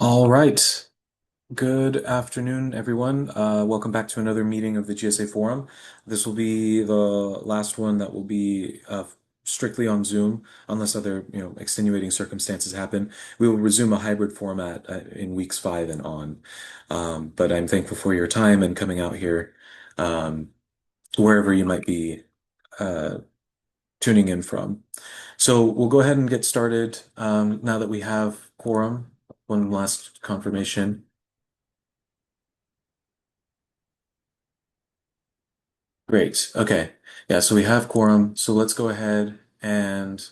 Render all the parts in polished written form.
All right. Good afternoon, everyone. Welcome back to another meeting of the GSA Forum. This will be the last one that will be strictly on Zoom, unless other, extenuating circumstances happen. We will resume a hybrid format in weeks 5 and on. But I'm thankful for your time and coming out here, um, wherever you might be uh, tuning in from. So we'll go ahead and get started now that we have quorum. One last confirmation. Great. Okay. Yeah, so we have quorum. So let's go ahead and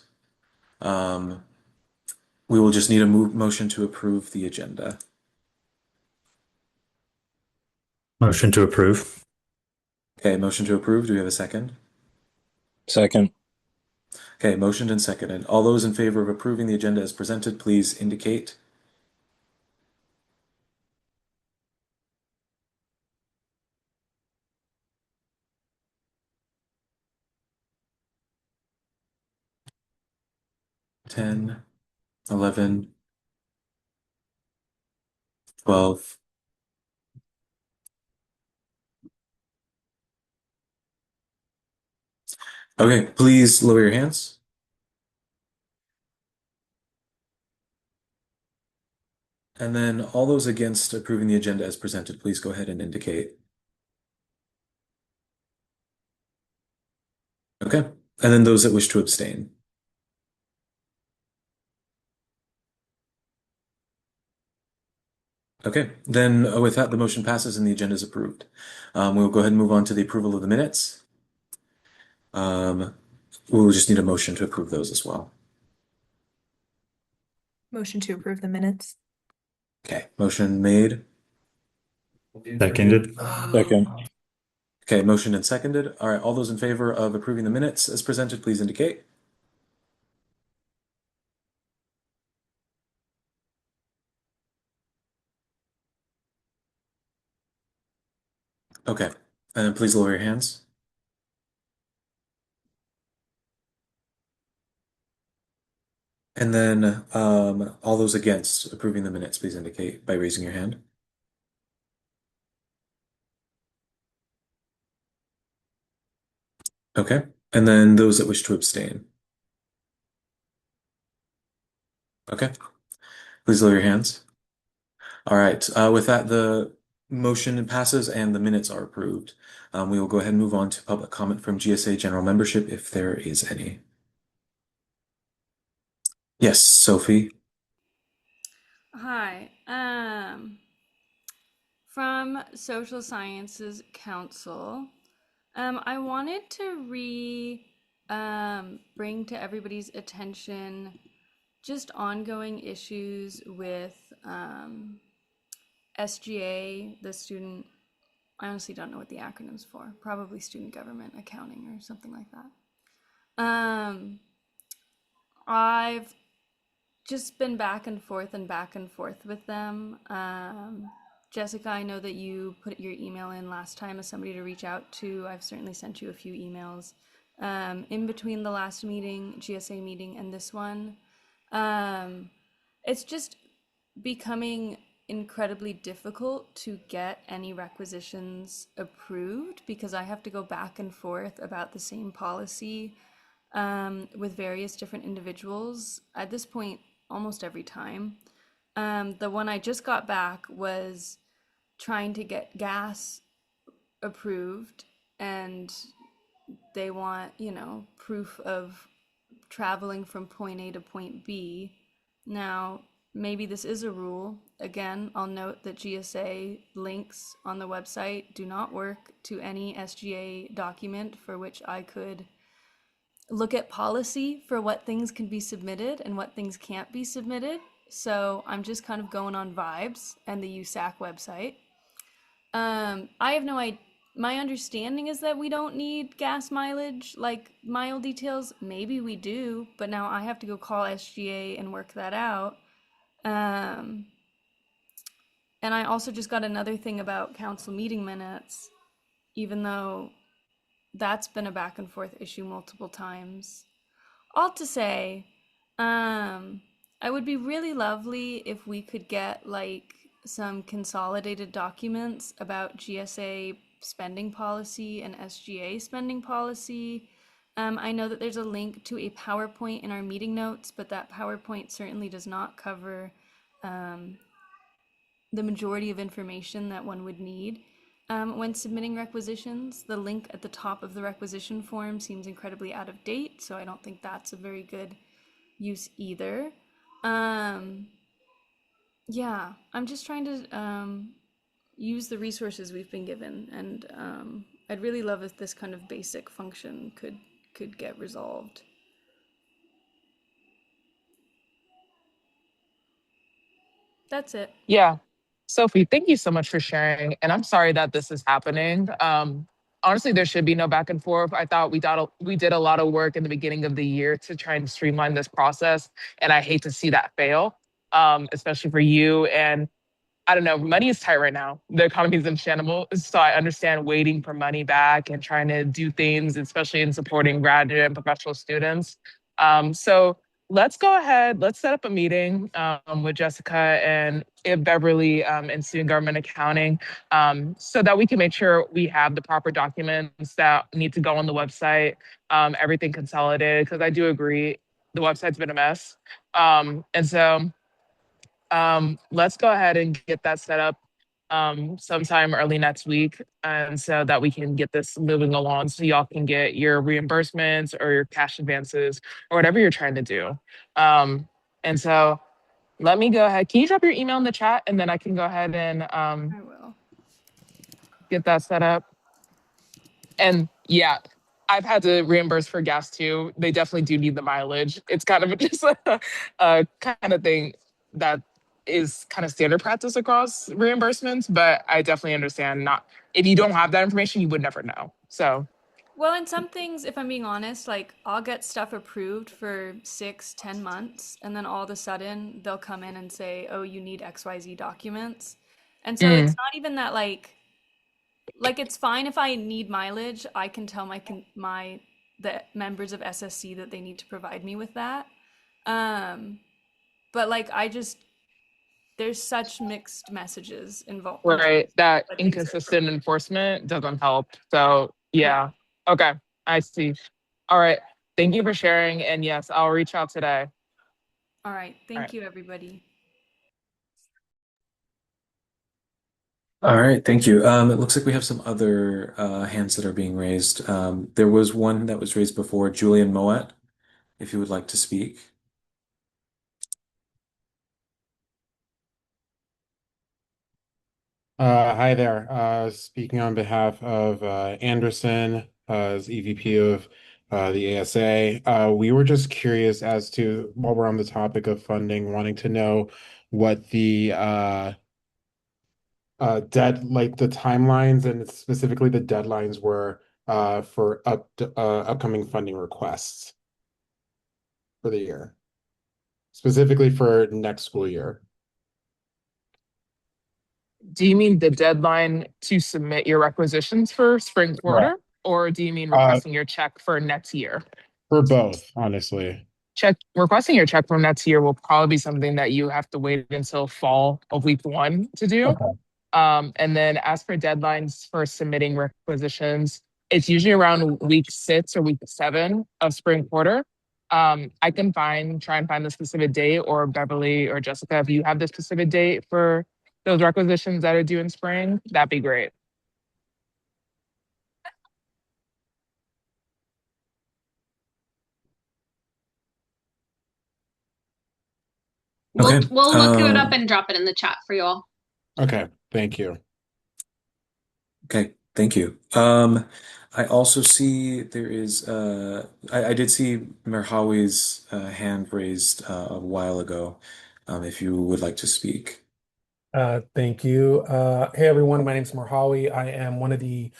um, we will just need a motion to approve the agenda. Motion to approve. Okay, motion to approve. Do we have a second? Second. Okay, motioned and seconded. All those in favor of approving the agenda as presented, please indicate. Ten, 11, 12. Okay, please lower your hands. And then all those against approving the agenda as presented, please go ahead and indicate. Okay. And then those that wish to abstain. Okay, then with that, the motion passes and the agenda is approved. We'll go ahead and move on to the approval of the minutes. Um, we'll just need a motion to approve those as well. Motion to approve the minutes. Okay, motion made. Seconded. Second. Okay, motion and seconded. All right, all those in favor of approving the minutes as presented, please indicate. Okay, and then please lower your hands. And then all those against approving the minutes, please indicate by raising your hand. Okay, and then those that wish to abstain. Okay, please lower your hands. All right, with that, the motion passes and the minutes are approved. We will go ahead and move on to public comment from GSA general membership if there is any. Yes, Sophie. Hi. From Social Sciences Council, I wanted to bring to everybody's attention just ongoing issues with SGA, the student. I honestly don't know what the acronym's for. Probably student government accounting or something like that. I've just been back and forth with them. Jessica, I know that you put your email in last time as somebody to reach out to. I've certainly sent you a few emails in between the last meeting, GSA meeting, and this one. It's just becoming incredibly difficult to get any requisitions approved because I have to go back and forth about the same policy with various different individuals. At this point, almost every time. The one I just got back was trying to get gas approved, and they want, proof of traveling from point A to point B. Now, maybe this is a rule. Again, I'll note that GSA links on the website do not work to any SGA document for which I could look at policy for what things can be submitted and what things can't be submitted. So I'm just kind of going on vibes and the USAC website. I have no idea. My understanding is that we don't need gas mileage, like mile details. Maybe we do, but now I have to go call SGA and work that out. And I also just got another thing about council meeting minutes, even though that's been a back and forth issue multiple times. All to say, I would be really lovely if we could get like some consolidated documents about GSA spending policy and SGA spending policy. I know that there's a link to a PowerPoint in our meeting notes, but that PowerPoint certainly does not cover um, the majority of information that one would need when submitting requisitions. The link at the top of the requisition form seems incredibly out of date, so I don't think that's a very good use either. Um, yeah, I'm just trying to use the resources we've been given, and I'd really love if this kind of basic function could get resolved. That's it. Yeah. Sophie, thank you so much for sharing. And I'm sorry that this is happening. Honestly, there should be no back and forth. I thought we did a lot of work in the beginning of the year to try and streamline this process, and I hate to see that fail, especially for you. And I don't know, money is tight right now. The economy is in shambles. So I understand waiting for money back and trying to do things, especially in supporting graduate and professional students. So let's go ahead, let's set up a meeting with Jessica and Beverly in student government accounting so that we can make sure we have the proper documents that need to go on the website, everything consolidated, because I do agree the website's been a mess. And so let's go ahead and get that set up sometime early next week, and so that we can get this moving along so y'all can get your reimbursements or your cash advances or whatever you're trying to do. And so let me go ahead. Can you drop your email in the chat and then I can go ahead and I will. get that set up? And yeah, I've had to reimburse for gas too. They definitely do need the mileage. It's kind of just a kind of thing that is kind of standard practice across reimbursements, but I definitely understand not if you don't have that information, you would never know. So Well, and some things, if I'm being honest, like I'll get stuff approved for 6, 10 months, and then all of a sudden they'll come in and say, "Oh, you need XYZ documents." And so it's mm, not even that like it's fine if I need mileage, I can tell my the members of SSC that they need to provide me with that. Um, but like I just there's such mixed messages involved in terms right, that of what things are inconsistent approved. enforcement doesn't help. So Yeah. yeah, okay, I see. All right, thank you for sharing, and yes, I'll reach out today. All right. All right. Thank you, everybody. All right, thank you. It looks like we have some other hands that are being raised. There was one that was raised before, Julian Moet, if you would like to speak. Hi there. Speaking on behalf of Anderson, as EVP of the ASA, we were just curious as to, while we're on the topic of funding, wanting to know what the like the timelines and specifically the deadlines were for upcoming funding requests for the year, specifically for next school year. Do you mean the deadline to submit your requisitions for spring Correct. quarter, or do you mean Uh, requesting your check for next year? for both, honestly. Check requesting your check for next year will probably be something that you have to wait until fall of week one to do. Okay. And then as for deadlines for submitting requisitions, it's usually around week 6 or week 7 of spring quarter. I can try and find the specific date, or Beverly or Jessica, if you have the specific date for those requisitions that are due in spring, that'd be great. Okay. We'll look it up and drop it in the chat for you all. Okay. Thank you. Okay, thank you. I also see there is I did see Merhawi's hand raised a while ago. If you would like to speak. Thank you. Hey everyone, my name is Marhawi. I am one of the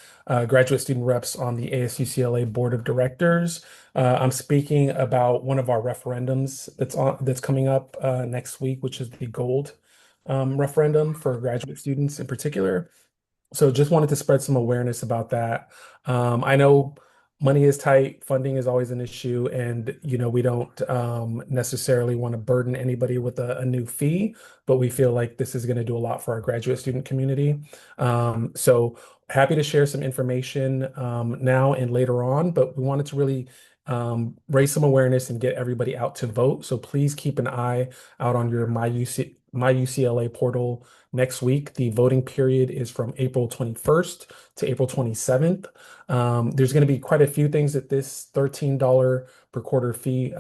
graduate student reps on the ASUCLA Board of Directors. I'm speaking about one of our referendums that's coming up next week, which is the gold referendum for graduate students in particular. So just wanted to spread some awareness about that. I know money is tight, funding is always an issue, and we don't necessarily want to burden anybody with a new fee, but we feel like this is going to do a lot for our graduate student community. So happy to share some information now and later on, but we wanted to really raise some awareness and get everybody out to vote. So please keep an eye out on your My UCLA portal next week. The voting period is from April 21st to April 27th. There's going to be quite a few things that this $13 per quarter fee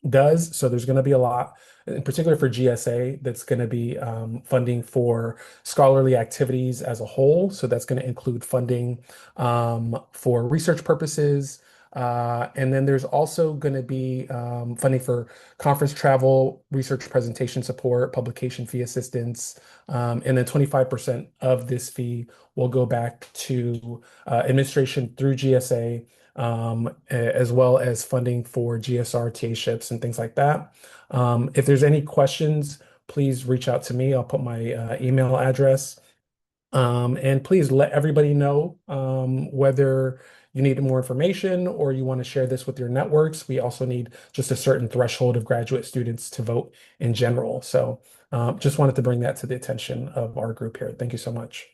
does. So there's going to be a lot, in particular for GSA, that's going to be funding for scholarly activities as a whole. So that's going to include funding for research purposes. And then there's also going to be funding for conference travel, research presentation support, publication fee assistance, and then 25% of this fee will go back to administration through GSA, as well as funding for GSR, TA ships, and things like that. If there's any questions, please reach out to me. I'll put my email address. And please let everybody know whether you need more information or you want to share this with your networks. We also need just a certain threshold of graduate students to vote in general. So just wanted to bring that to the attention of our group here. Thank you so much.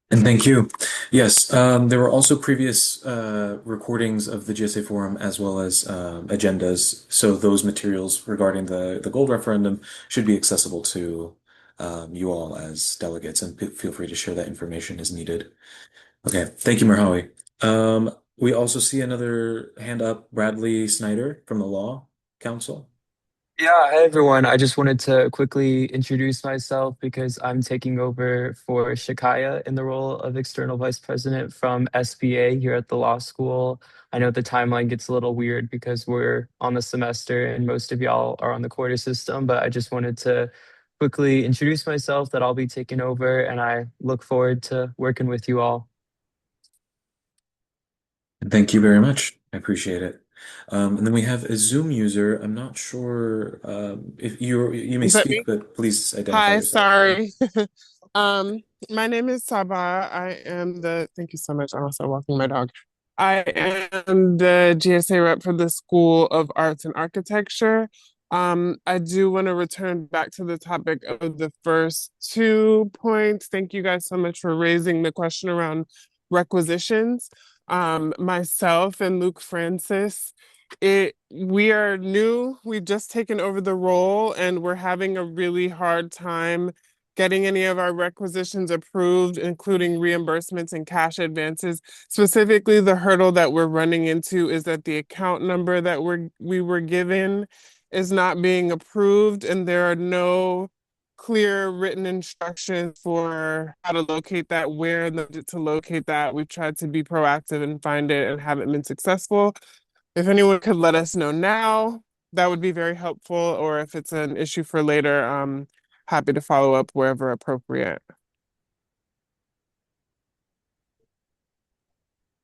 And thank you. Yes, there were also previous recordings of the GSA forum as well as agendas. So those materials regarding the gold referendum should be accessible to you all as delegates, and feel free to share that information as needed. Okay, thank you, Marhawi. We also see another hand up, Bradley Snyder from the Law Council. Yeah, hi everyone. I just wanted to quickly introduce myself because I'm taking over for Shakaya in the role of External Vice President from SBA here at the law school. I know the timeline gets a little weird because we're on the semester and most of y'all are on the quarter system, but I just wanted to quickly introduce myself that I'll be taking over and I look forward to working with you all. Thank you very much. I appreciate it. And then we have a Zoom user. I'm not sure if you may But speak, but please identify hi, yourself. sorry. Um, my name is Sabah. Thank you so much. I'm also walking my dog. I am the GSA rep for the School of Arts and Architecture. I do want to return back to the topic of the first 2 points. Thank you guys so much for raising the question around requisitions. Myself and Luke Francis, we are new. We've just taken over the role and we're having a really hard time getting any of our requisitions approved, including reimbursements and cash advances. Specifically, the hurdle that we're running into is that the account number that we were given is not being approved, and there are no clear written instructions for how to locate that, where in the budget to locate that. We've tried to be proactive and find it and haven't been successful. If anyone could let us know now, that would be very helpful, or if it's an issue for later, happy to follow up wherever appropriate.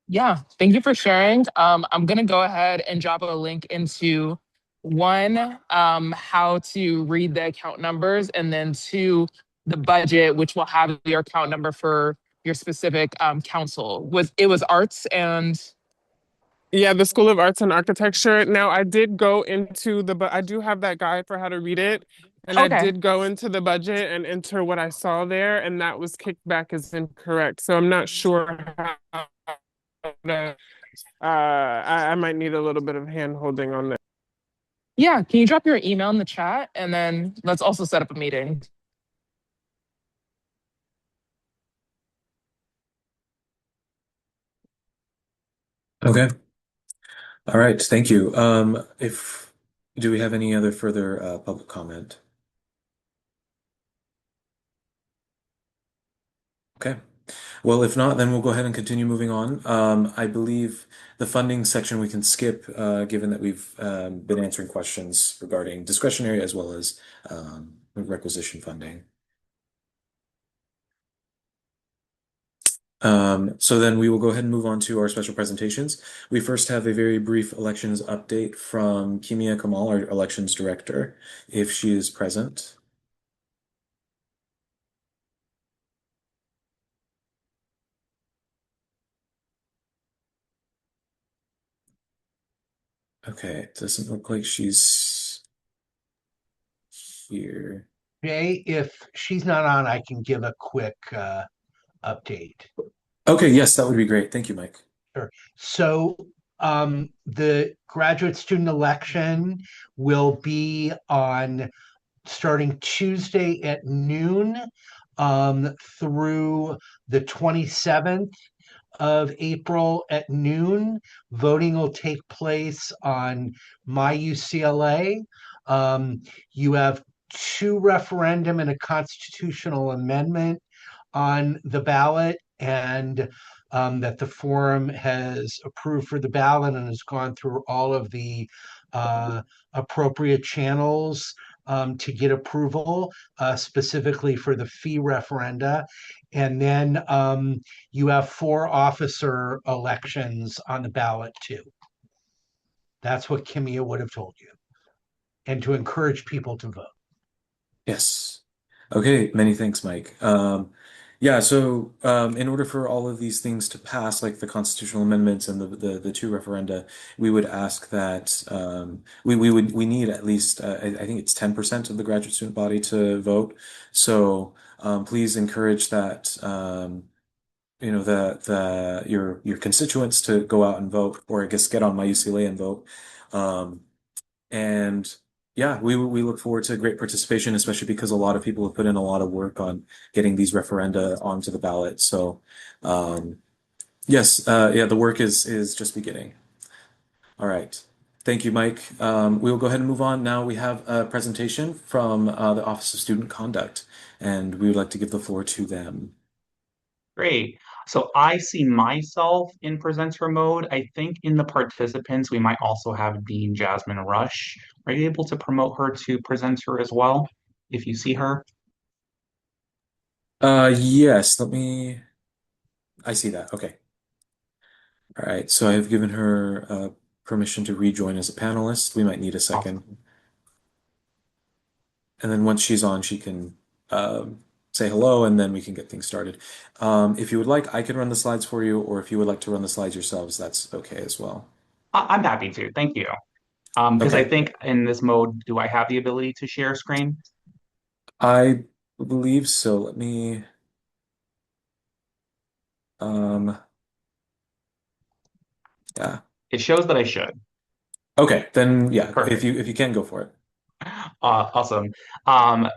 Yeah, thank you for sharing. I'm gonna go ahead and drop a link into one, how to read the account numbers, and then two, the budget, which will have your account number for your specific council. It was arts and Yeah, the School of Arts and Architecture. Now, I did go into but I do have that guide for how to read it. And I okay. did go into the budget and enter what I saw there, and that was kicked back as incorrect. So I'm not sure how to, I might need a little bit of hand holding on that. Yeah, can you drop your email in the chat and then let's also set up a meeting. Okay. All right. Thank you. If do we have any other further public comment? Okay. Well, if not, then we'll go ahead and continue moving on. I believe the funding section we can skip, given that we've been answering questions regarding discretionary as well as requisition funding. So then we will go ahead and move on to our special presentations. We first have a very brief elections update from Kimia Kamal, our elections director, if she is present. Okay, it doesn't look like she's here. Jay, if she's not on, I can give a quick update. Okay, yes, that would be great. Thank you, Mike. Sure. So the graduate student election will be on starting Tuesday at noon through the 27th of April at noon. Voting will take place on My UCLA. You have two referendum and a constitutional amendment on the ballot, and that the forum has approved for the ballot and has gone through all of the appropriate channels to get approval, specifically for the fee referenda. And then you have 4 officer elections on the ballot too. That's what Kimia would have told you, and to encourage people to vote. Yes. Okay, many thanks, Mike. Yeah, so in order for all of these things to pass, like the constitutional amendments and the two referenda, we would ask that we need at least I think it's 10% of the graduate student body to vote. So please encourage that the your constituents to go out and vote, or I guess get on My UCLA and vote. Um, and yeah, we look forward to great participation, especially because a lot of people have put in a lot of work on getting these referenda onto the ballot. So, yes, yeah, the work is just beginning. All right. Thank you, Mike. We will go ahead and move on. Now we have a presentation from the Office of Student Conduct, and we would like to give the floor to them. Great. So I see myself in presenter mode. I think in the participants, we might also have Dean Jasmine Rush. Are you able to promote her to presenter as well, if you see her? Yes, I see that. Okay. All right. So I have given her permission to rejoin as a panelist. We might need a second. Awesome. And then once she's on, she can say hello, and then we can get things started. If you would like, I can run the slides for you, or if you would like to run the slides yourselves, that's okay as well. I'm happy to. Thank you. Because I Okay. think in this mode, do I have the ability to share screen? I believe so. Let me, um, yeah. It shows that I should. Okay, then yeah, Perfect. if you can go for it. Awesome.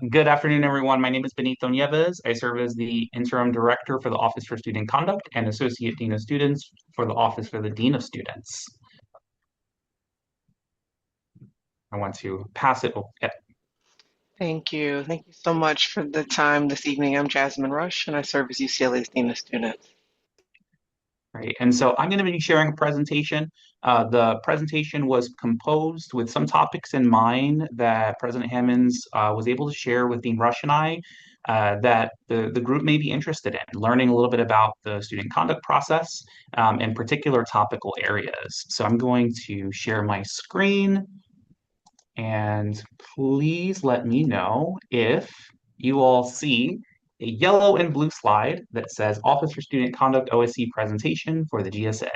Good afternoon, everyone. My name is Benito Nieves. I serve as the interim director for the Office for Student Conduct and associate dean of students for the Office for the Dean of Students. I want to pass it. Oh, yeah. Thank you. Thank you so much for the time this evening. I'm Jasmine Rush, and I serve as UCLA's Dean of Students. Right. And so I'm going to be sharing a presentation. The presentation was composed with some topics in mind that President Hammonds was able to share with Dean Rush and I that the group may be interested in learning a little bit about the student conduct process and particular topical areas. So I'm going to share my screen, and please let me know if you all see a yellow and blue slide that says Office for Student Conduct OSC presentation for the GSA.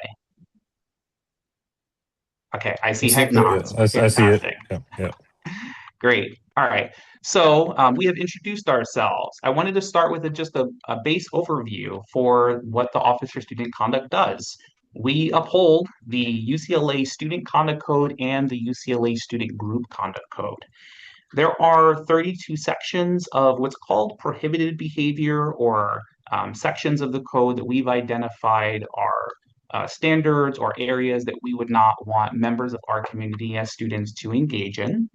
Okay, I see heck nods. I see it. Fantastic. Yeah, yeah. Great. All right. So we have introduced ourselves. I wanted to start with just a base overview for what the Office for Student Conduct does. We uphold the UCLA Student Conduct Code and the UCLA Student Group Conduct Code. There are 32 sections of what's called prohibited behavior, or sections of the code that we've identified are standards or areas that we would not want members of our community as students to engage in.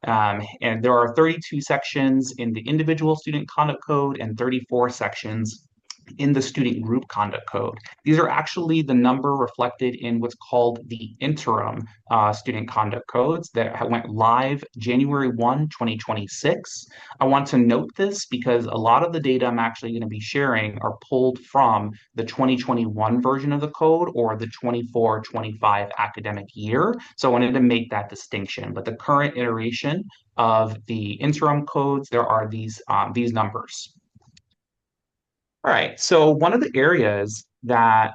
And there are 32 sections in the individual student conduct code and 34 sections in the student group conduct code. These are actually the number reflected in what's called the interim student conduct codes that went live January 1, 2026. I want to note this because a lot of the data I'm actually going to be sharing are pulled from the 2021 version of the code or the 24-25 academic year. So I wanted to make that distinction. But the current iteration of the interim codes, there are these numbers. All right. So one of the areas that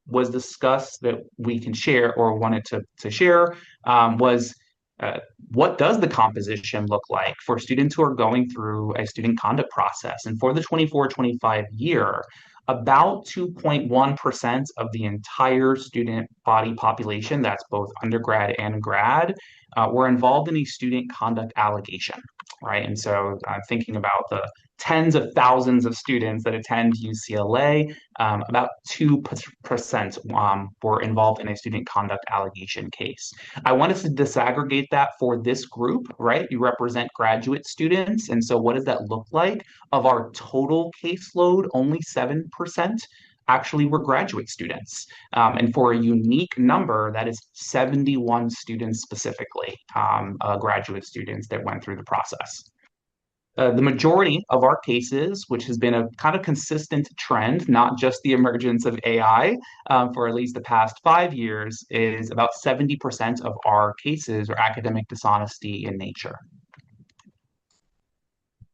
was discussed that we can share or wanted to share was uh, what does the composition look like for students who are going through a student conduct process? And for the 24-25 year, about 2.1% of the entire student body population, that's both undergrad and grad, were involved in a student conduct allegation, right? And so thinking about the tens of thousands of students that attend UCLA, about 2% were involved in a student conduct allegation case. I wanted to disaggregate that for this group, right? You represent graduate students. And so what does that look like? Of our total caseload, only 7% actually were graduate students. And for a unique number, that is 71 students specifically, graduate students that went through the process. The majority of our cases, which has been a kind of consistent trend, not just the emergence of AI for at least the past 5 years, is about 70% of our cases are academic dishonesty in nature.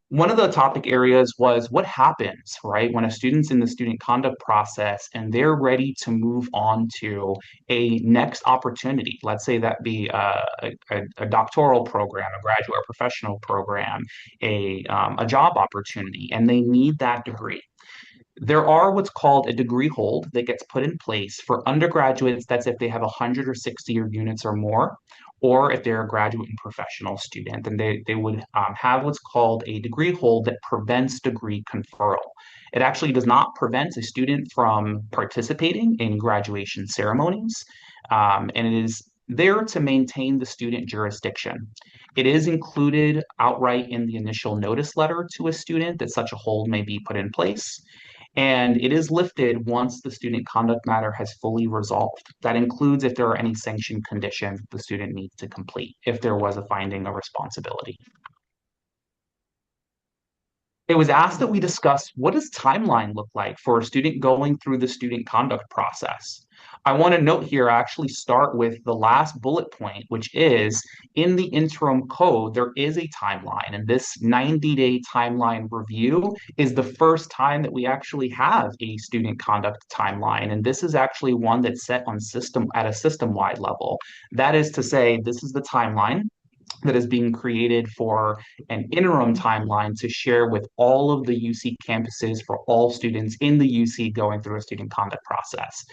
One of the topic areas was what happens, right, when a student's in the student conduct process and they're ready to move on to a next opportunity. Let's say that be a doctoral program, a graduate or professional program, a job opportunity, and they need that degree. There are what's called a degree hold that gets put in place for undergraduates. That's if they have 100 or 60 units or more, or if they're a graduate and professional student, then they would have what's called a degree hold that prevents degree conferral. It actually does not prevent a student from participating in graduation ceremonies, and it is there to maintain the student jurisdiction. It is included outright in the initial notice letter to a student that such a hold may be put in place. And it is lifted once the student conduct matter has fully resolved. That includes if there are any sanctioned conditions the student needs to complete, if there was a finding of responsibility. It was asked that we discuss what does timeline look like for a student going through the student conduct process. I want to note here, I actually start with the last bullet point, which is in the interim code, there is a timeline. And this 90-day timeline review is the first time that we actually have a student conduct timeline. And this is actually one that's set on system at a system-wide level. That is to say, this is the timeline that is being created for an interim timeline to share with all of the UC campuses for all students in the UC going through a student conduct process.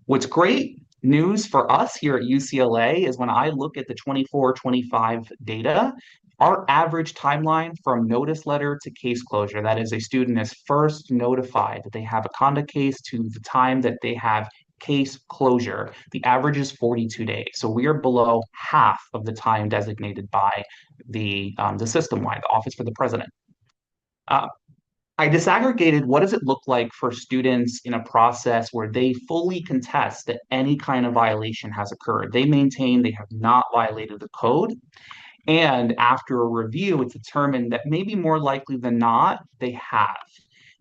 What's great news for us here at UCLA is when I look at the 24-25 data, our average timeline from notice letter to case closure, that is, a student is first notified that they have a conduct case to the time that they have case closure, the average is 42 days. So we are below half of the time designated by the system-wide, the Office for the President. I disaggregated what does it look like for students in a process where they fully contest that any kind of violation has occurred. They maintain they have not violated the code. And after a review, it's determined that maybe more likely than not, they have.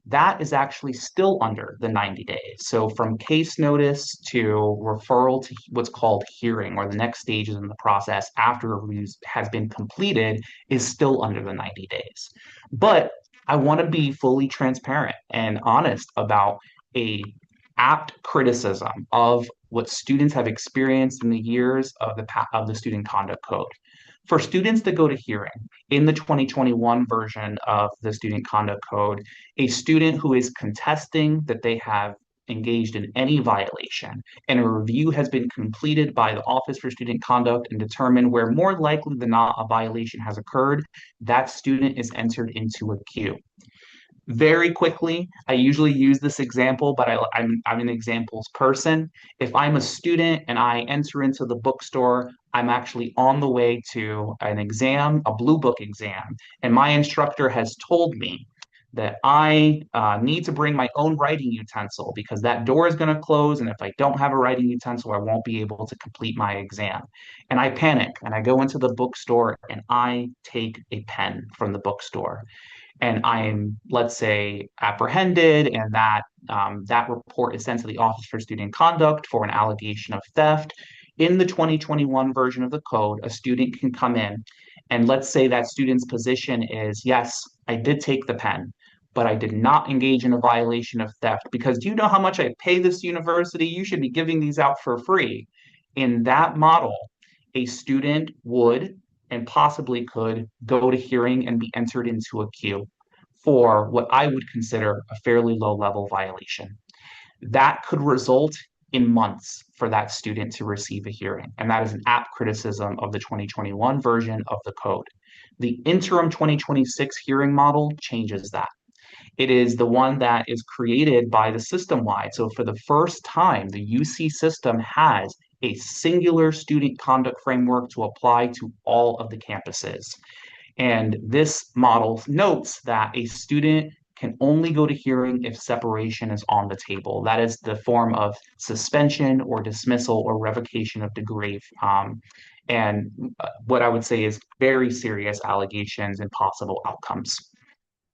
That is actually still under the 90 days. So from case notice to referral to what's called hearing, or the next stages in the process after a review has been completed, is still under the 90 days. But I want to be fully transparent and honest about a apt criticism of what students have experienced in the years of the student conduct code. For students that go to hearing in the 2021 version of the student conduct code, a student who is contesting that they have engaged in any violation and a review has been completed by the Office for Student Conduct and determined where more likely than not a violation has occurred, that student is entered into a queue. Very quickly, I usually use this example, but I'm an examples person. If I'm a student and I enter into the bookstore, I'm actually on the way to an exam, a blue book exam, and my instructor has told me that I need to bring my own writing utensil because that door is going to close, and if I don't have a writing utensil, I won't be able to complete my exam. And I panic, and I go into the bookstore, and I take a pen from the bookstore and I'm, let's say, apprehended, and that report is sent to the Office for Student Conduct for an allegation of theft. In the 2021 version of the code, a student can come in, and let's say that student's position is, yes, I did take the pen, but I didn't take the pen. but I did not engage in a violation of theft because do you know how much I pay this university? You should be giving these out for free. In that model, a student would and possibly could go to hearing and be entered into a queue for what I would consider a fairly low level violation. That could result in months for that student to receive a hearing. And that is an apt criticism of the 2021 version of the code. The interim 2026 hearing model changes that. It is the one that is created by the system wide. So for the first time, the UC system has a singular student conduct framework to apply to all of the campuses. And this model notes that a student can only go to hearing if separation is on the table. That is the form of suspension or dismissal or revocation of degree. And what I would say is very serious allegations and possible outcomes.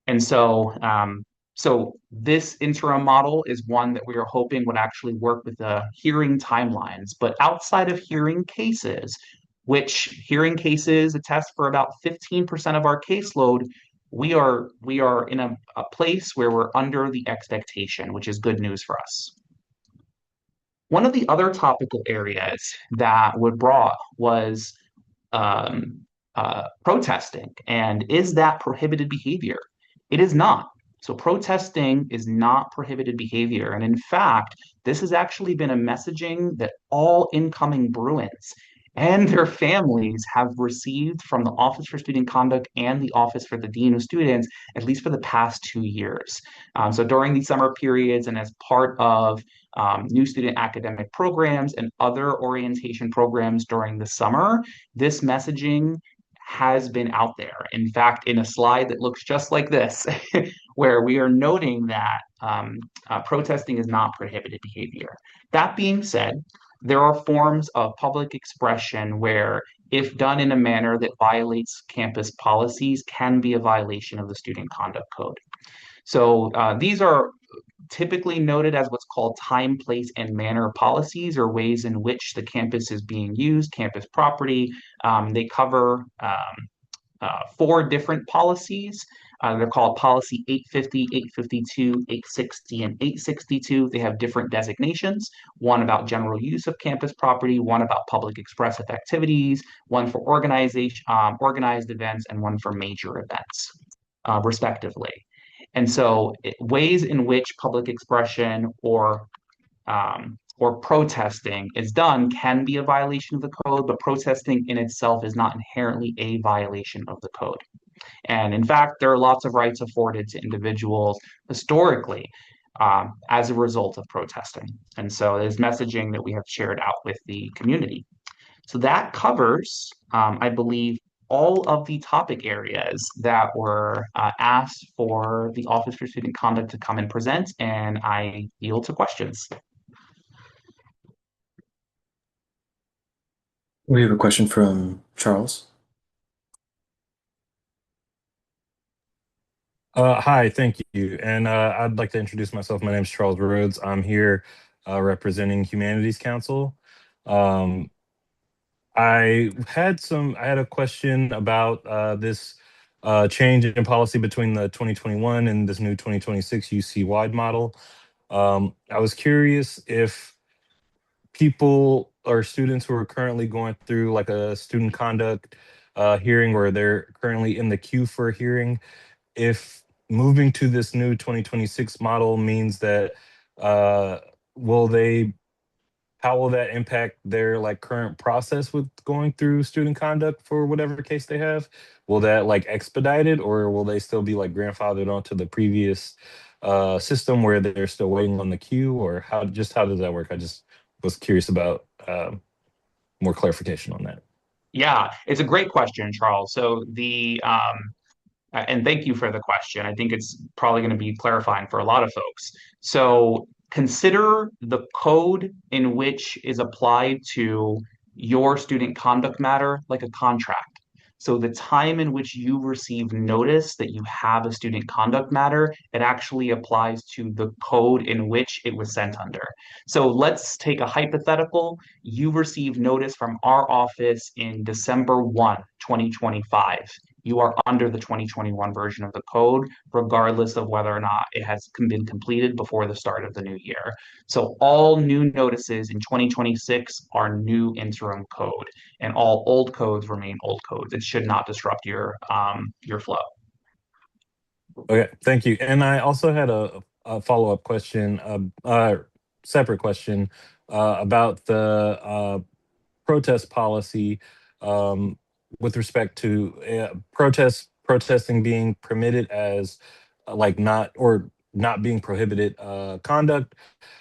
And so this interim model is one that we are hoping would actually work with the hearing timelines. But outside of hearing cases, which hearing cases attest for about 15% of our caseload, we are in a place where we're under the expectation, which is good news for us. One of the other topical areas that was brought was um, protesting. And is that prohibited behavior? It is not. So protesting is not prohibited behavior. And in fact, this has actually been a messaging that all incoming Bruins and their families have received from the Office for Student Conduct and the Office for the Dean of Students, at least for the past 2 years. So during these summer periods and as part of new student academic programs and other orientation programs during the summer, this messaging has been out there. In fact, in a slide that looks just like this, where we are noting that protesting is not prohibited behavior. That being said, there are forms of public expression where, if done in a manner that violates campus policies, can be a violation of the Student Conduct Code. So these are typically noted as what's called time, place, and manner policies, or ways in which the campus is being used, campus property. They cover 4 different policies. They're called policy 850, 852, 860, and 862. They have different designations, one about general use of campus property, one about public expressive activities, one for organized events, and one for major events, respectively. And so ways in which public expression or protesting is done can be a violation of the code, but protesting in itself is not inherently a violation of the code. And in fact, there are lots of rights afforded to individuals historically as a result of protesting. And so there's messaging that we have shared out with the community. So that covers, I believe, all of the topic areas that were asked for the Office for Student Conduct to come and present, and I yield to questions. We have a question from Charles. Hi, thank you. And I'd like to introduce myself. My name is Charles Rhodes. I'm here representing Humanities Council. I had a question about this change in policy between the 2021 and this new 2026 UC-wide model. I was curious if people or students who are currently going through like a student conduct hearing, or they're currently in the queue for a hearing, if moving to this new 2026 model means that uh, will they how will that impact their like current process with going through student conduct for whatever case they have? Will that like expedite it, or will they still be like grandfathered onto the previous system where they're still waiting on the queue, or how does that work? I just was curious about more clarification on that. Yeah, it's a great question, Charles. So and thank you for the question. I think it's probably going to be clarifying for a lot of folks. So consider the code in which is applied to your student conduct matter like a contract. So the time in which you receive notice that you have a student conduct matter, it actually applies to the code in which it was sent under. So let's take a hypothetical. You received notice from our office in December 1, 2025. you are under the 2021 version of the code, regardless of whether or not it has been completed before the start of the new year. So all new notices in 2026 are new interim code, and all old codes remain old codes. It should not disrupt your flow. Okay, thank you. And I also had a follow-up question, separate question, about the protest policy, um, with respect to protesting being permitted as like not or not being prohibited conduct,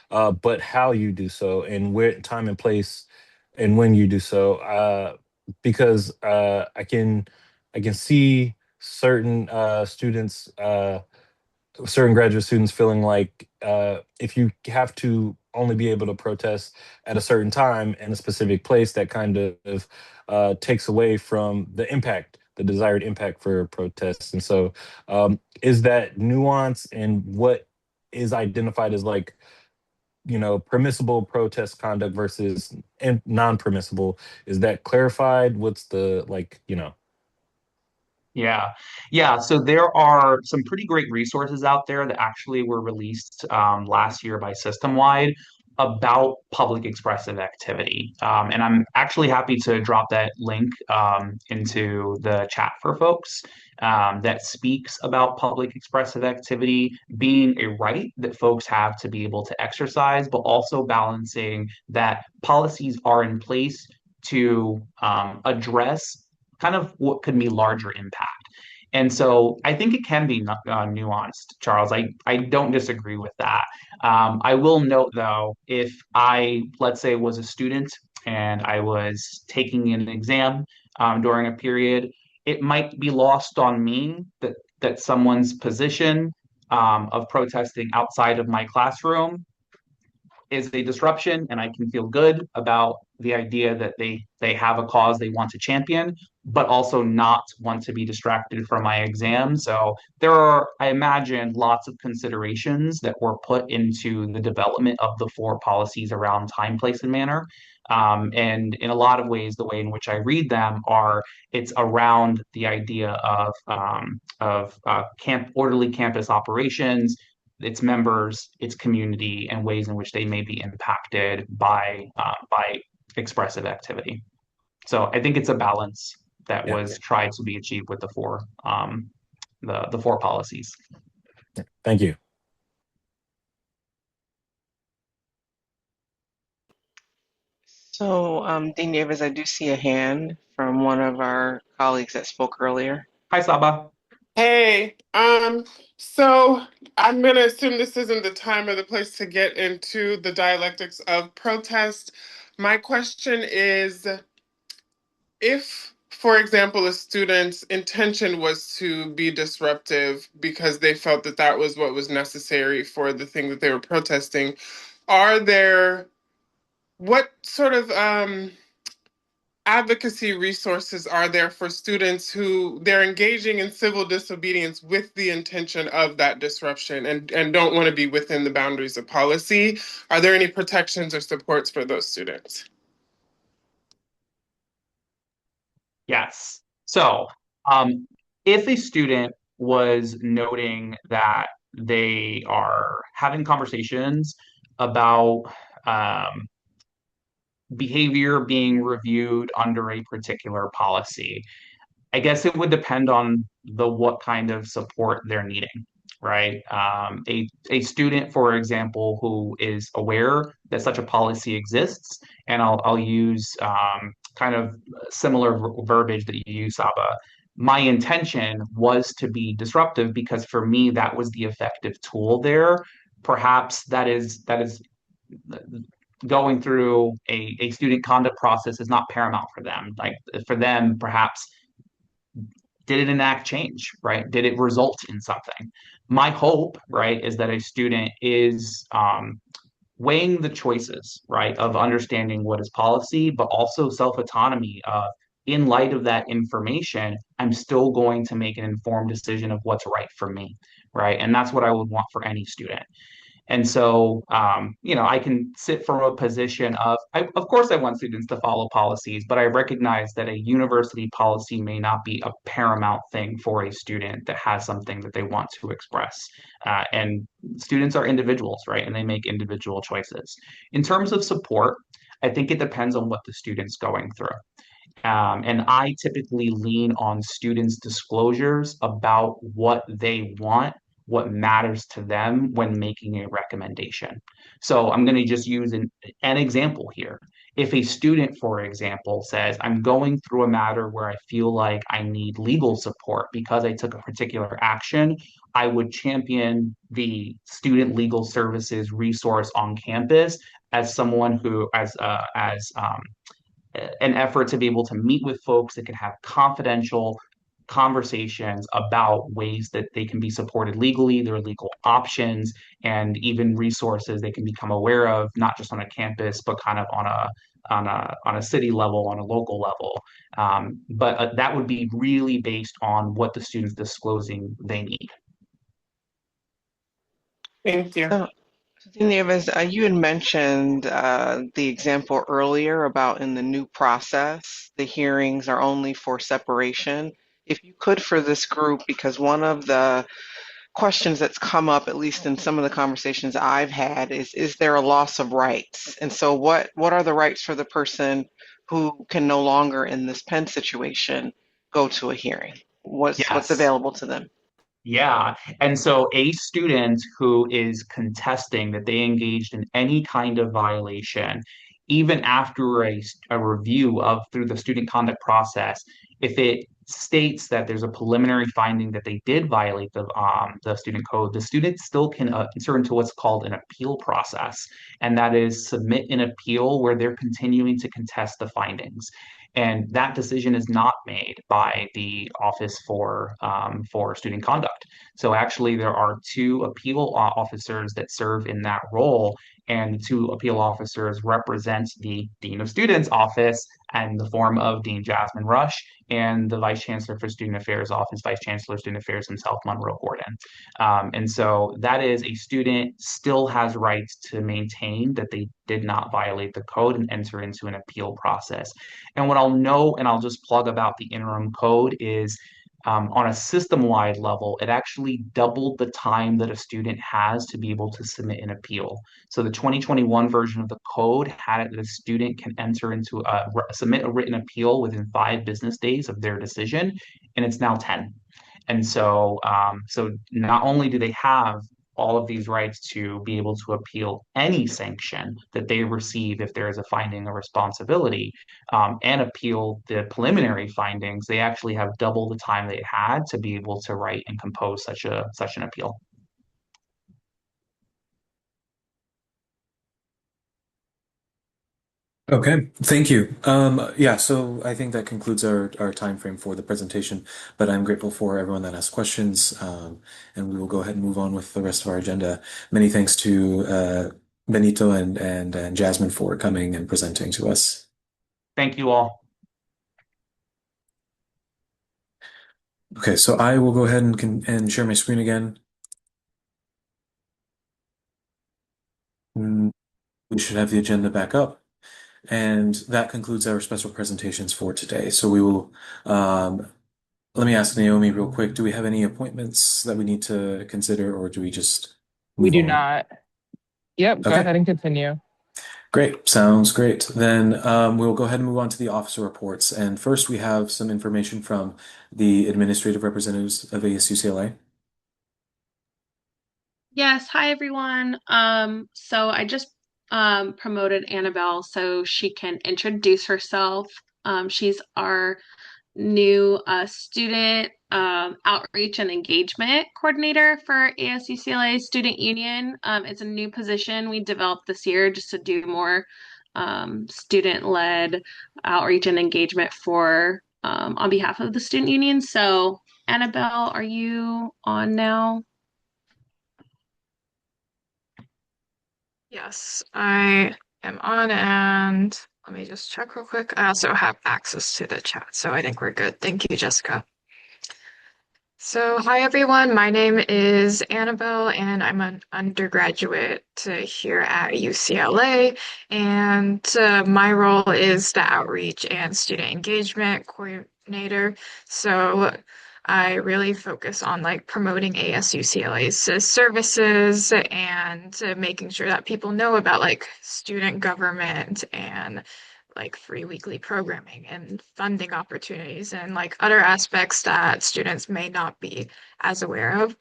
but how you do so and where time and place and when you do so. Because I can see certain students. Certain graduate students feeling like if you have to only be able to protest at a certain time in a specific place, that kind of takes away from the impact, the desired impact for protests. And so, is that nuance and what is identified as like, permissible protest conduct versus non-permissible, is that clarified? What's the like? Yeah. Yeah. So there are some pretty great resources out there that actually were released last year by System-wide about public expressive activity. And I'm actually happy to drop that link into the chat for folks that speaks about public expressive activity being a right that folks have to be able to exercise, but also balancing that policies are in place to address kind of what could be larger impact. And so I think it can be nuanced, Charles. I don't disagree with that. I will note, though, if I, let's say, was a student and I was taking an exam during a period, it might be lost on me that someone's position of protesting outside of my classroom is a disruption, and I can feel good about the idea that they have a cause they want to champion, but also not want to be distracted from my exam. So there are, I imagine, lots of considerations that were put into the development of the four policies around time, place, and manner. And in a lot of ways, the way in which I read them are it's around the idea of orderly campus operations, its members, its community, and ways in which they may be impacted by expressive activity. So I think it's a balance that Yeah. was tried to be achieved with the four policies. Thank you. So, Dean Davis, I do see a hand from one of our colleagues that spoke earlier. Hi, Saba. Hey, so I'm gonna assume this isn't the time or the place to get into the dialectics of protest. My question is, if, for example, a student's intention was to be disruptive because they felt that that was what was necessary for the thing that they were protesting, are there, what sort of advocacy resources are there for students who they're engaging in civil disobedience with the intention of that disruption and don't want to be within the boundaries of policy? Are there any protections or supports for those students? Yes. So, if a student was noting that they are having conversations about um, behavior being reviewed under a particular policy, I guess it would depend on the what kind of support they're needing, right? A student, for example, who is aware that such a policy exists, and I'll use kind of similar verbiage that you use, Saba. My intention was to be disruptive because for me that was the effective tool there. Perhaps that is going through a student conduct process is not paramount for them. Like for them, perhaps did it enact change, right? Did it result in something? My hope, right, is that a student is weighing the choices, right, of understanding what is policy, but also self autonomy of, in light of that information, I'm still going to make an informed decision of what's right for me, right? And that's what I would want for any student. And so, I can sit from a position of course, I want students to follow policies, but I recognize that a university policy may not be a paramount thing for a student that has something that they want to express. And students are individuals, right? And they make individual choices. In terms of support, I think it depends on what the student's going through. And I typically lean on students' disclosures about what they want, what matters to them when making a recommendation. So I'm going to just use an example here. If a student, for example, says, I'm going through a matter where I feel like I need legal support because I took a particular action, I would champion the student legal services resource on campus as someone who, as an effort to be able to meet with folks that can have confidential conversations about ways that they can be supported legally, their legal options, and even resources they can become aware of, not just on a campus, but kind of on a city level, on a local level. But that would be really based on what the students disclosing they need. Thank you. So, Davis, you had mentioned the example earlier about in the new process, the hearings are only for separation. If you could for this group, because one of the questions that's come up, at least in some of the conversations I've had, is there a loss of rights? And so what are the rights for the person who can no longer in this pen situation go to a hearing? What's Yes. available to them? Yeah. And so a student who is contesting that they engaged in any kind of violation, even after a review of through the student conduct process, if it states that there's a preliminary finding that they did violate the student code, the student still can enter into what's called an appeal process. And that is submit an appeal where they're continuing to contest the findings. And that decision is not made by the Office for Student Conduct. So actually, there are two appeal officers that serve in that role, and the two appeal officers represent the Dean of Students office and the form of Dean Jasmine Rush and the Vice Chancellor for Student Affairs office, Vice Chancellor of Student Affairs himself, Monroe Gordon. And so that is a student still has rights to maintain that they did not violate the code and enter into an appeal process. And what I'll know, and I'll just plug about the interim code, is on a system-wide level, it actually doubled the time that a student has to be able to submit an appeal. So the 2021 version of the code had it that a student can submit a written appeal within 5 business days of their decision, and it's now 10. And so not only do they have all of these rights to be able to appeal any sanction that they receive if there is a finding of responsibility, and appeal the preliminary findings, they actually have double the time they had to be able to write and compose such an appeal. Okay, thank you. Yeah, so I think that concludes our time frame for the presentation, but I'm grateful for everyone that asked questions, and we will go ahead and move on with the rest of our agenda. Many thanks to Benito and Jasmine for coming and presenting to us. Thank you all. Okay, so I will go ahead and share my screen again. We should have the agenda back up. And that concludes our special presentations for today. So we will, let me ask Naomi real quick. Do we have any appointments that we need to consider, or do we just We move do on? not. Yep, go Okay, ahead and continue. great. Sounds great. Then we'll go ahead and move on to the officer reports. And first, we have some information from the administrative representatives of ASUCLA. Yes, hi everyone. So I just promoted Annabelle so she can introduce herself. She's our new student outreach and engagement coordinator for ASUCLA Student Union. It's a new position we developed this year just to do more student-led outreach and engagement for on behalf of the student union. So, Annabelle, are you on now? Yes, I am on, and let me just check real quick. I also have access to the chat, so I think we're good. Thank you, Jessica. Hi everyone. My name is Annabelle, and I'm an undergraduate here at UCLA. And my role is the outreach and student engagement coordinator. So I really focus on like promoting ASUCLA's services and making sure that people know about like student government and like free weekly programming and funding opportunities and like other aspects that students may not be as aware of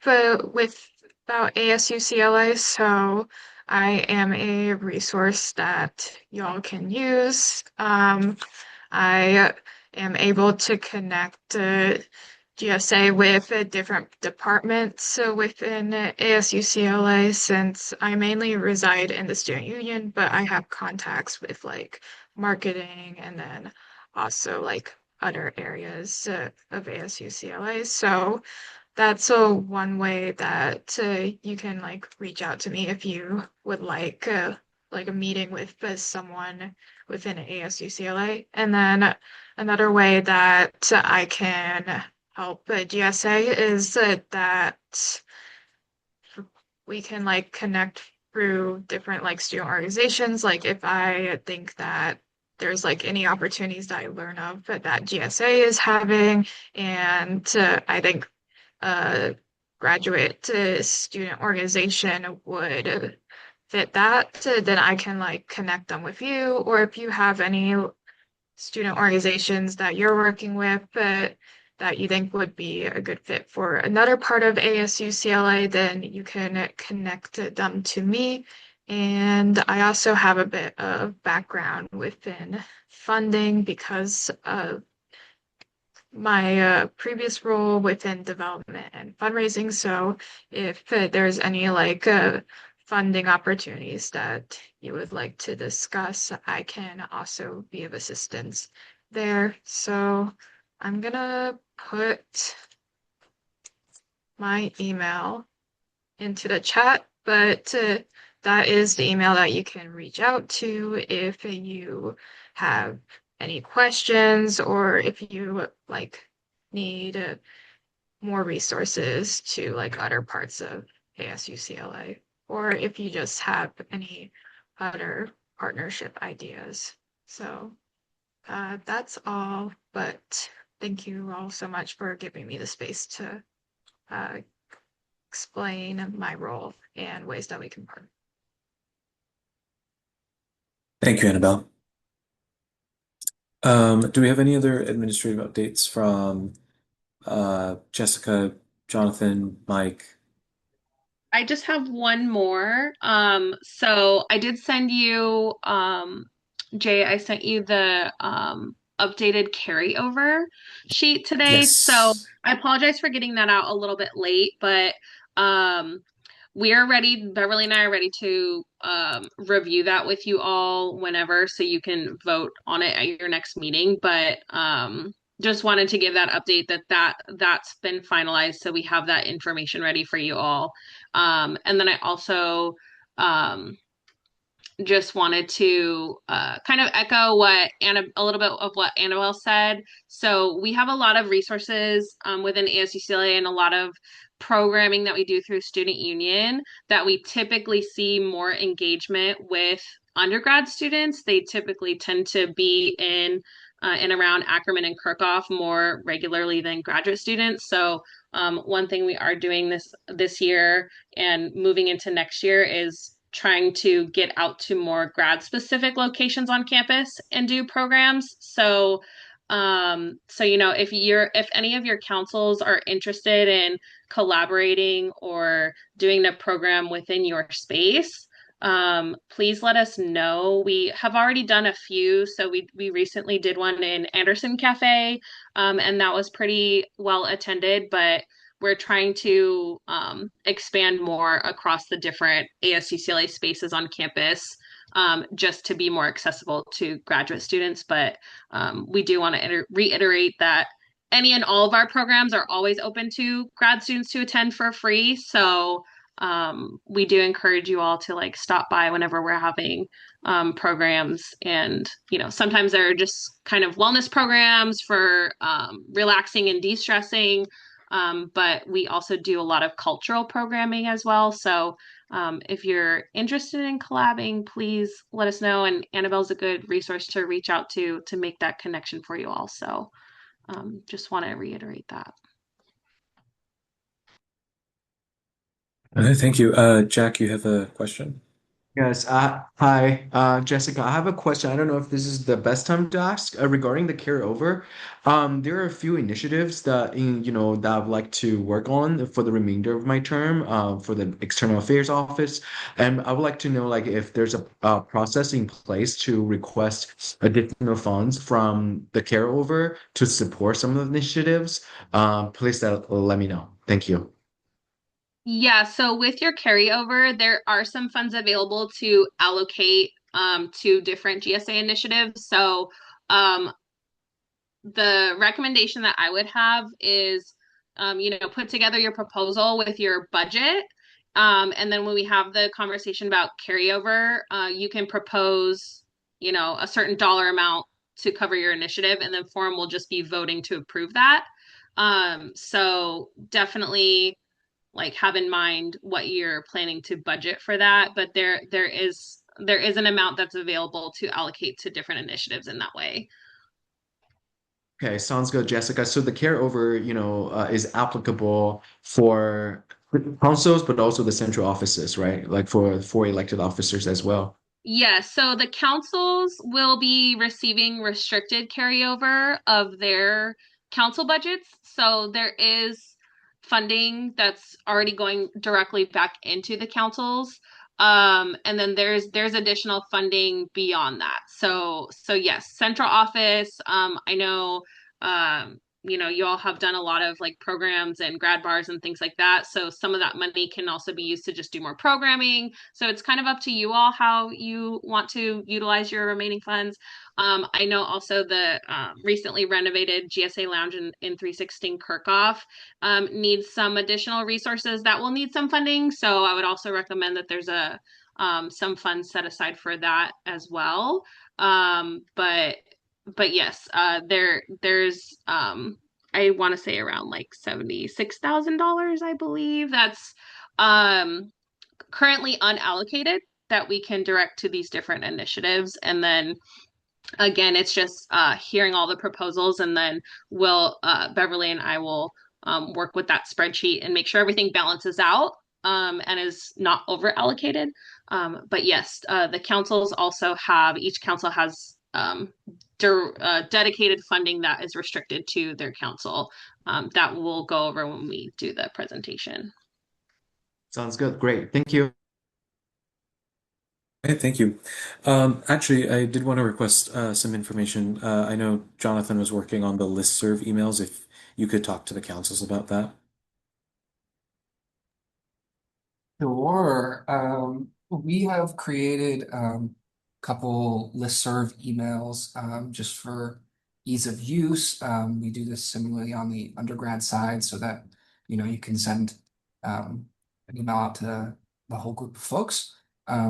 with about ASUCLA. So I am a resource that y'all can use. I am able to connect GSA with different departments within ASUCLA since I mainly reside in the student union, but I have contacts with like marketing and then also like other areas of ASUCLA. So that's one way that you can like reach out to me if you would like a meeting with someone within ASUCLA. And then another way that I can help GSA is that we can like connect through different like student organizations. Like if I think that there's like any opportunities that I learn of that GSA is having, and I think graduate student organization would fit that, then I can like connect them with you. Or if you have any student organizations that you're working with that you think would be a good fit for another part of ASUCLA, then you can connect them to me. And I also have a bit of background within funding because of my previous role within development and fundraising. So if there's any like funding opportunities that you would like to discuss, I can also be of assistance there. So I'm gonna put my email into the chat, but that is the email that you can reach out to if you have any questions or if you like need more resources to like other parts of ASUCLA, or if you just have any other partnership ideas. So that's all, but thank you all so much for giving me the space to uh, explain my role and ways that we can partner. Thank you, Annabelle. Do we have any other administrative updates from Jessica, Jonathan, Mike? I just have one more. So I did send you, Jay, I sent you the updated carryover sheet today. So Yes. I apologize for getting that out a little bit late, but um we are ready. Beverly and I are ready to review that with you all whenever, so you can vote on it at your next meeting. But just wanted to give that update that's been finalized, so we have that information ready for you all. And then I also um, just wanted to kind of echo what a little bit of what Annabelle said. So we have a lot of resources within ASUCLA and a lot of programming that we do through Student Union that we typically see more engagement with undergrad students. They typically tend to be in and around Ackerman and Kirkhoff more regularly than graduate students. So one thing we are doing this year and moving into next year is trying to get out to more grad specific locations on campus and do programs. So you know, if any of your councils are interested in collaborating or doing a program within your space, please let us know. We have already done a few. So we recently did one in Anderson Cafe, and that was pretty well attended, but we're trying to expand more across the different ASUCLA spaces on campus, just to be more accessible to graduate students. But we do want to reiterate that any and all of our programs are always open to grad students to attend for free. So we do encourage you all to like stop by whenever we're having programs. And you know, sometimes they're just kind of wellness programs for relaxing and de-stressing, But we also do a lot of cultural programming as well. So if you're interested in collabing, please let us know. And Annabelle's a good resource to reach out to make that connection for you all. So just want to reiterate that. Thank you. Jack, you have a question? Yes. Hi, Jessica. I have a question. I don't know if this is the best time to ask regarding the carryover. There are a few initiatives that I'd like to work on for the remainder of my term, for the External Affairs Office, and I would like to know like if there's a process in place to request additional funds from the carryover to support some of the initiatives. Please let me know. Thank you. Yeah, so with your carryover, there are some funds available to allocate to different GSA initiatives. So um, the recommendation that I would have is, put together your proposal with your budget. And then when we have the conversation about carryover, you can propose, a certain dollar amount to cover your initiative, and then forum will just be voting to approve that. So definitely like have in mind what you're planning to budget for that, but there is an amount that's available to allocate to different initiatives in that way. Okay, sounds good, Jessica. So the carryover, is applicable for councils, but also the central offices, right? Like for elected officers as well. Yes, so the councils will be receiving restricted carryover of their council budgets. So there is funding that's already going directly back into the councils. And then there's additional funding beyond that. So yes, central office, I know you all have done a lot of like programs and grad bars and things like that. So some of that money can also be used to just do more programming. So it's kind of up to you all how you want to utilize your remaining funds. I know also the recently renovated GSA Lounge in 316 Kirkhoff needs some additional resources that will need some funding. So I would also recommend that there's some funds set aside for that as well. But yes, there's I want to say around like $76,000, I believe. That's um currently unallocated that we can direct to these different initiatives. And then again, it's just hearing all the proposals, and then Beverly and I will work with that spreadsheet and make sure everything balances out and is not over allocated. But yes, the councils also have each council has dedicated funding that is restricted to their council that we'll go over when we do the presentation. Sounds good. Great. Thank you. Okay, thank you. Actually, I did want to request some information. I know Jonathan was working on the listserv emails. If you could talk to the councils about that. Sure. We have created a couple listserv emails just for ease of use. We do this similarly on the undergrad side so that you can send an email out to the whole group of folks.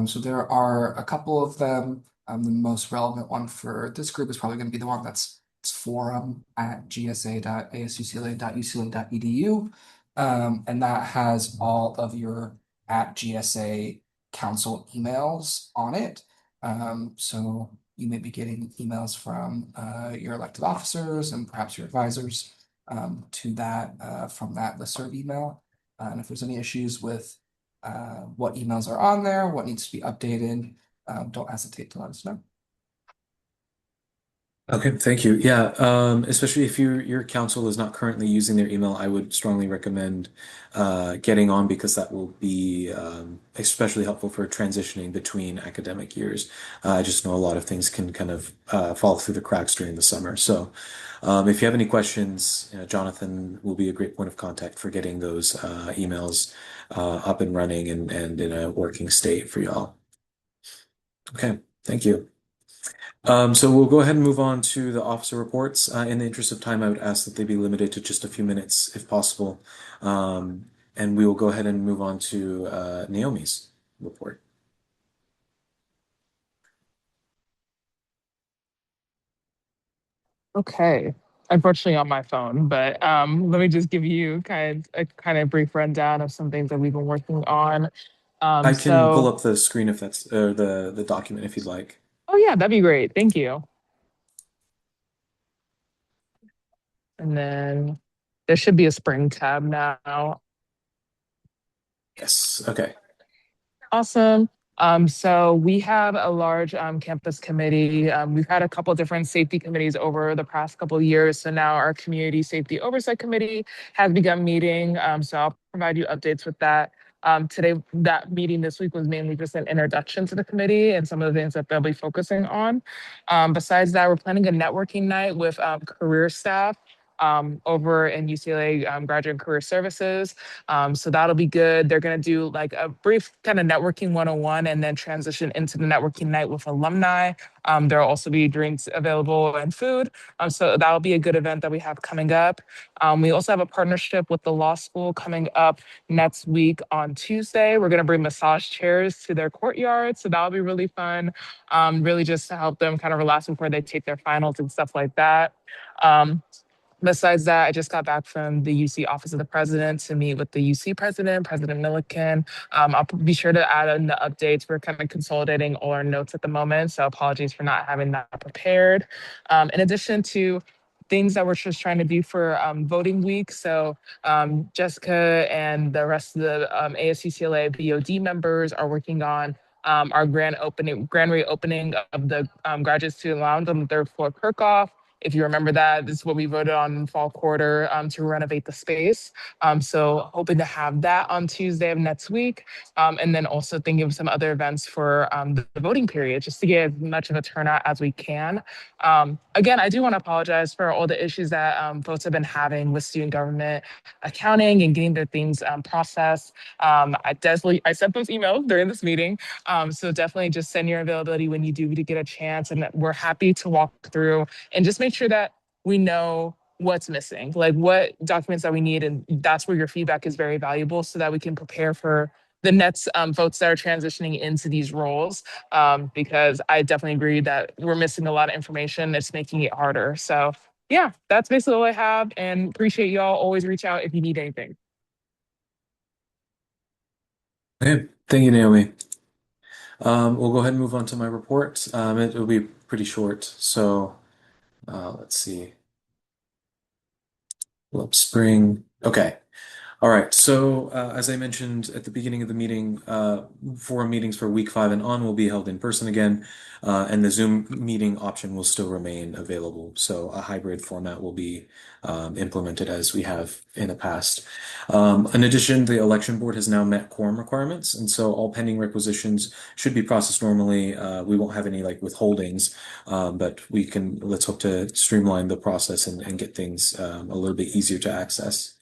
So there are a couple of them. The most relevant one for this group is probably going to be the one that's it's forum at gsa.asucla.ucla.edu. And that has all of your at GSA council emails on it. So you may be getting emails from your elected officers and perhaps your advisors to that from that listserv email. And if there's any issues with what emails are on there, what needs to be updated, don't hesitate to let us know. Okay, thank you. Yeah, especially if your council is not currently using their email, I would strongly recommend getting on because that will be especially helpful for transitioning between academic years. I just know a lot of things can kind of fall through the cracks during the summer. So if you have any questions, Jonathan will be a great point of contact for getting those emails up and running and in a working state for y'all. Okay, thank you. So we'll go ahead and move on to the officer reports. In the interest of time, I would ask that they be limited to just a few minutes if possible. And we will go ahead and move on to Naomi's report. Okay. unfortunately on my phone, but let me just give you kind of brief rundown of some things that we've been working on. I can pull So, up the screen if that's the document if you'd like. oh yeah, that'd be great. Thank you. And then there should be a spring tab now. Yes. Okay. Awesome. So we have a large campus committee. We've had a couple different safety committees over the past couple of years. So now our community safety oversight committee has begun meeting. So I'll provide you updates with that. Today, that meeting this week was mainly just an introduction to the committee and some of the things that they'll be focusing on. Besides that, we're planning a networking night with career staff over in UCLA Graduate and Career Services. So that'll be good. They're going to do like a brief kind of networking 101 and then transition into the networking night with alumni. There'll also be drinks available and food. So that'll be a good event that we have coming up. We also have a partnership with the law school coming up next week on Tuesday. We're going to bring massage chairs to their courtyard. So that'll be really fun, really just to help them kind of relax before they take their finals and stuff like that. Um, Besides that, I just got back from the UC Office of the President to meet with the UC President, President Milliken. I'll be sure to add in the updates. We're kind of consolidating all our notes at the moment, so apologies for not having that prepared. In addition to things that we're just trying to do for voting week, so Jessica and the rest of the ASUCLA BOD members are working on our grand reopening of the Graduate Student Lounge on the third floor Kirkhoff. If you remember that, this is what we voted on in fall quarter to renovate the space. So hoping to have that on Tuesday of next week. And then also thinking of some other events for the voting period, just to get as much of a turnout as we can. Again, I do want to apologize for all the issues that folks have been having with student government accounting and getting their things processed. I sent those emails during this meeting. So definitely just send your availability when you do get a chance. And we're happy to walk through and just make sure that we know what's missing, like what documents that we need. And that's where your feedback is very valuable so that we can prepare for the next folks that are transitioning into these roles. Because I definitely agree that we're missing a lot of information. It's making it harder. So yeah, that's basically all I have and appreciate y'all. Always reach out if you need anything. Okay. Thank you, Naomi. We'll go ahead and move on to my report. It will be pretty short. So let's see. Spring. Okay. All right. So, as I mentioned at the beginning of the meeting, forum meetings for week 5 and on will be held in person again, and the Zoom meeting option will still remain available. So, a hybrid format will be implemented as we have in the past. In addition, the election board has now met quorum requirements, and so all pending requisitions should be processed normally. We won't have any like withholdings, but let's hope to streamline the process and get things a little bit easier to access.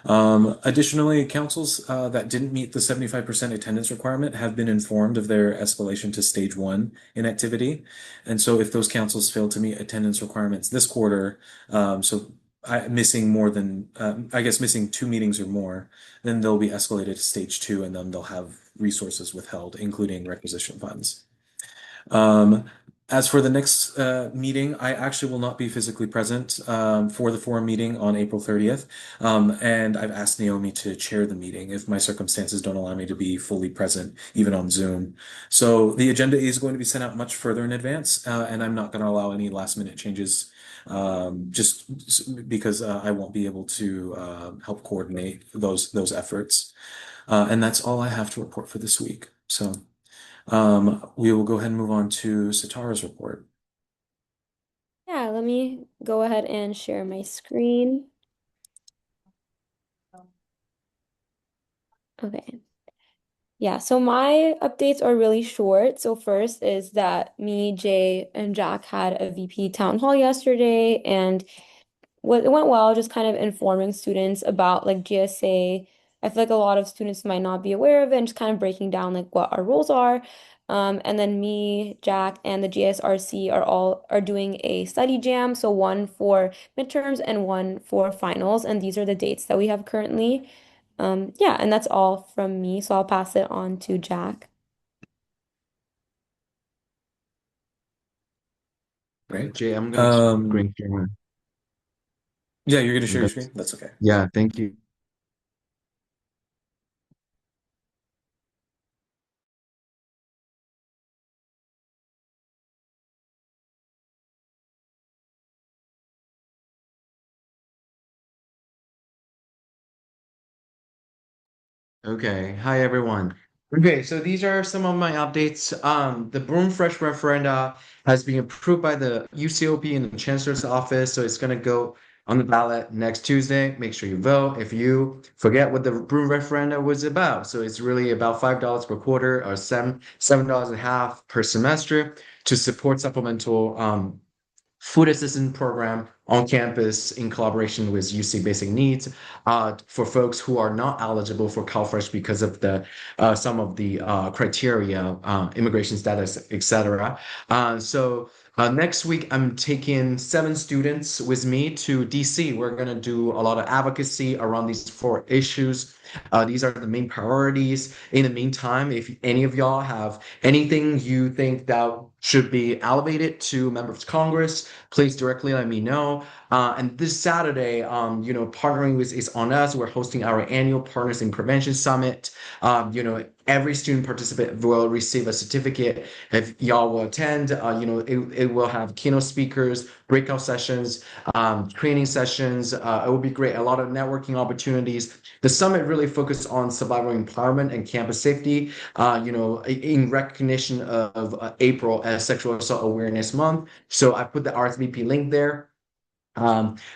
Additionally, councils that didn't meet the 75% attendance requirement have been informed of their escalation to stage 1 inactivity. And so if those councils fail to meet attendance requirements this quarter, missing more than, I guess missing 2 meetings or more, then they'll be escalated to stage 2 and then they'll have resources withheld, including requisition funds. Um, as for the next meeting, I actually will not be physically present for the forum meeting on April 30th. And I've asked Naomi to chair the meeting if my circumstances don't allow me to be fully present, even on Zoom. So the agenda is going to be sent out much further in advance, and I'm not going to allow any last minute changes just because I won't be able to help coordinate those efforts. And that's all I have to report for this week. So. We will go ahead and move on to Sitara's report. Yeah, let me go ahead and share my screen. Okay. Yeah, so my updates are really short. So first is that me, Jay, and Jack had a VP town hall yesterday, and it went well, just kind of informing students about like GSA. I feel like a lot of students might not be aware of it and just kind of breaking down like what our roles are. And then me, Jack, and the GSRC are doing a study jam. So one for midterms and one for finals. And these are the dates that we have currently. Yeah, and that's all from me. So I'll pass it on to Jack. Great. Jay, I'm gonna green camera. Yeah, you're gonna share your That's, screen? That's okay. yeah, thank you. Okay, hi everyone. Okay, so these are some of my updates. The Broom Fresh referenda has been approved by the UCOP and the Chancellor's office, so it's gonna go on the ballot next Tuesday. Make sure you vote. If you forget what the Broom referenda was about, so it's really about $5 per quarter or $7 and a half per semester to support supplemental food assistance program on campus in collaboration with UC Basic Needs for folks who are not eligible for CalFresh because of the some of the criteria, immigration status, etc. Next week, I'm taking 7 students with me to DC. We're going to do a lot of advocacy around these 4 issues. These are the main priorities. In the meantime, if any of y'all have anything you think that should be elevated to members of Congress, please directly let me know. And this Saturday, partnering with is on us. We're hosting our annual Partners in Prevention Summit. Every student participant will receive a certificate if y'all will attend. It will have keynote speakers, breakout sessions, training sessions. It will be great. A lot of networking opportunities. The summit really focused on survival empowerment and campus safety. In recognition of April as Sexual Assault Awareness Month. So I put the RSVP link there.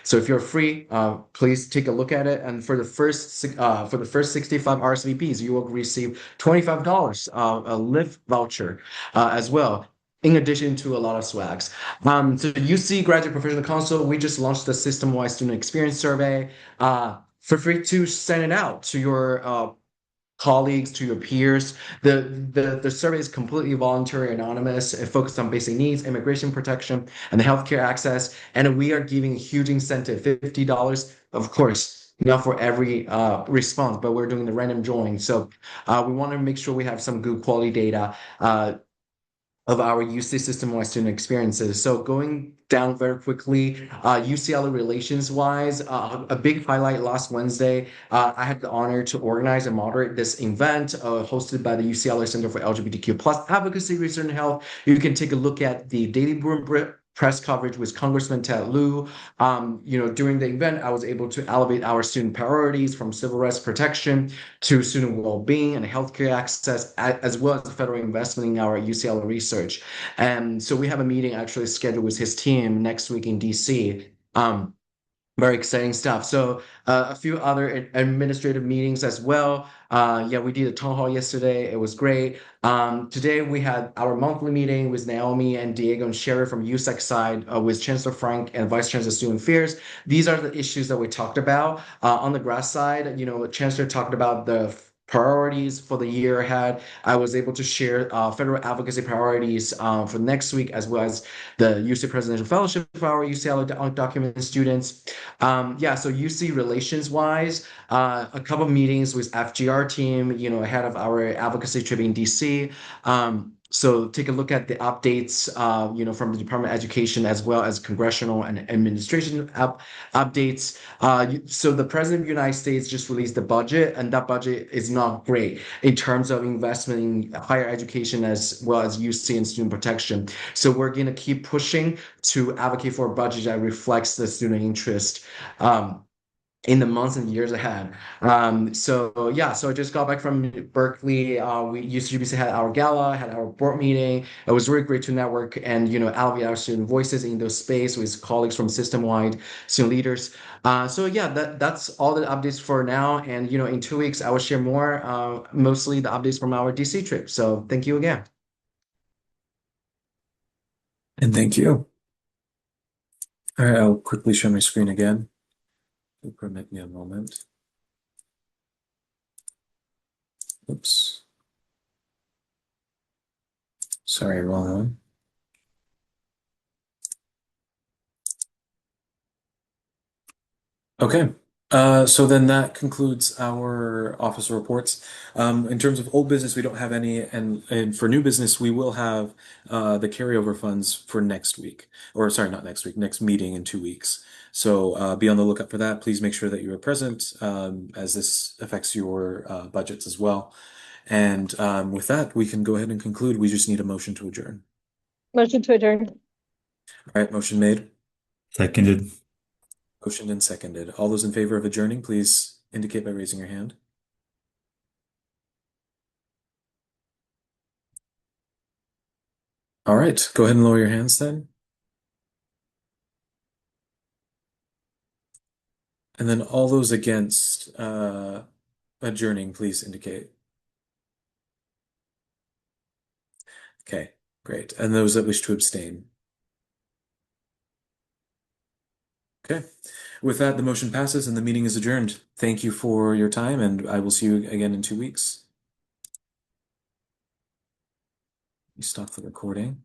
So if you're free, please take a look at it. And for the first 65 RSVPs, you will receive $25 a Lyft voucher as well. In addition to a lot of swags. So UC Graduate Professional Council, we just launched the system-wide student experience survey. Feel free to send it out to your colleagues, to your peers. The survey is completely voluntary, anonymous. It focuses on basic needs, immigration protection, and the healthcare access. And we are giving a huge incentive, $50, of course, not for every response, but we're doing the random drawing. So we want to make sure we have some good quality data. Of our UC system-wide student experiences. So going down very quickly, UCLA relations-wise, a big highlight last Wednesday, I had the honor to organize and moderate this event hosted by the UCLA Center for LGBTQ plus Advocacy, Research, and Health. You can take a look at the Daily Broom press coverage with Congressman Ted Lieu. During the event, I was able to elevate our student priorities from civil rights protection to student well-being and healthcare access, as well as the federal investment in our UCLA research. And so we have a meeting actually scheduled with his team next week in DC. Very exciting stuff. So a few other administrative meetings as well. We did a town hall yesterday. It was great. Today we had our monthly meeting with Naomi and Diego and Sherry from USEC side with Chancellor Frank and Vice Chancellor Student Affairs. These are the issues that we talked about. On the grass side, Chancellor talked about the priorities for the year ahead. I was able to share federal advocacy priorities for next week, as well as the UC Presidential Fellowship for our UCLA undocumented students. So UC relations wise, a couple of meetings with FGR team, ahead of our advocacy trip in DC. So take a look at the updates, from the Department of Education as well as congressional and administration updates. So the President of the United States just released the budget, and that budget is not great in terms of investment in higher education as well as UC and student protection. So we're going to keep pushing to advocate for a budget that reflects the student interest. In the months and years ahead. So I just got back from Berkeley. We UCBC had our gala, had our board meeting. It was really great to network and elevate our student voices in those space with colleagues from system-wide student leaders. That's all the updates for now. And in 2 weeks I will share more, mostly the updates from our DC trip. So thank you again. And thank you. All right, I'll quickly share my screen again. Permit me a moment. Oops. Sorry, wrong one. Okay. So then that concludes our officer reports. In terms of old business, we don't have any, and for new business, we will have the carryover funds for next week, or sorry, not next week, next meeting in 2 weeks. So be on the lookout for that. Please make sure that you are present, as this affects your budgets as well. And with that, we can go ahead and conclude. We just need a motion to adjourn. Motion to adjourn. All right, motion made, Seconded. motioned and seconded. All those in favor of adjourning, please indicate by raising your hand. All right, go ahead and lower your hands then. And then all those against adjourning, please indicate. Okay, great. And those that wish to abstain. Okay. With that, the motion passes and the meeting is adjourned. Thank you for your time, and I will see you again in 2 weeks. You stop the recording.